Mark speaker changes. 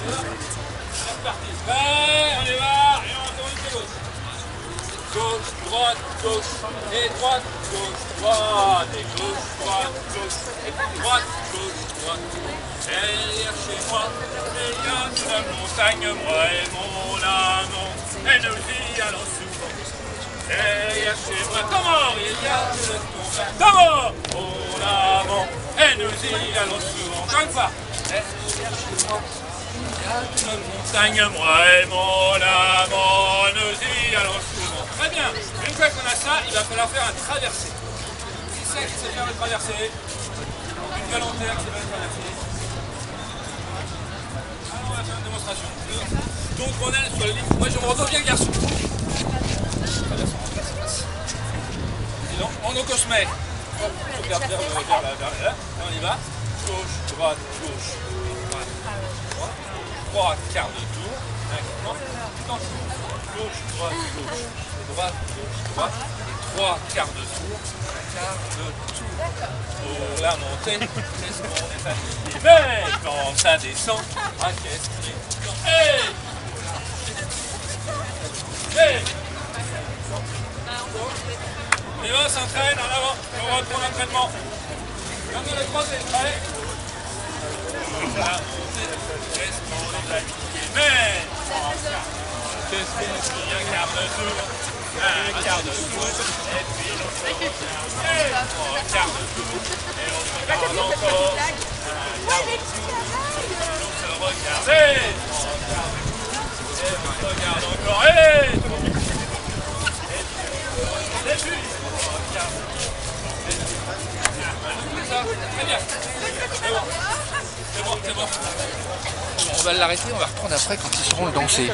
Speaker 1: C'est parti. Prêt, on y va. Et on tourne de gauche. Gauche, droite, gauche, et droite, gauche, droite, et gauche, droite, gauche, et droite, gauche, droite. Derrière chez moi, il y a une montagne, moi et mon amant, et nous y allons souvent. Derrière chez moi, comment il y a une montagne, comment mon amant, et nous y allons souvent. Encore une fois. Derrière chez moi, il y a une montagne, moi et mon amant, nous y allons souvent. Très bien. Une fois qu'on a ça, il va falloir faire un traversé. Qui c'est qui sait faire le traversé? Une volontaire qui va le traverser. Alors on va faire une démonstration. Donc on est sur le lit. Moi je me retourne bien garçon. On donc on se met. Hop, vers là. Et on y va. Gauche, droite, gauche, droite, droite. 3 quarts de tour. Gauche, droite, gauche, droite, gauche, droite. Et 3 quarts de tour. Un quart de tour. Pour la montée, qu'est-ce qu'on est fatigué. Mais quand ça descend, ah qu'est-ce qu'il est. Hey! Hey! On y va, on s'entraîne en avant. On reprend l'entraînement. Quand on est croisé, prêt? La montée, qu'est-ce qu'on est fatigué. Mais qu'est-ce qu'il y a un quart de tour. Un quart de tour. Et puis l'autre et 3 quarts de tour. Et on se regarde encore. Un quart de tour. Et on se regarde. Et 3 quarts de tour. Et on se regarde encore. Et tout le monde. Et puis 3 quarts de tour. C'est ça. Très bien. C'est bon. C'est bon, c'est bon.
Speaker 2: On va l'arrêter, on va reprendre après quand ils seront dansés.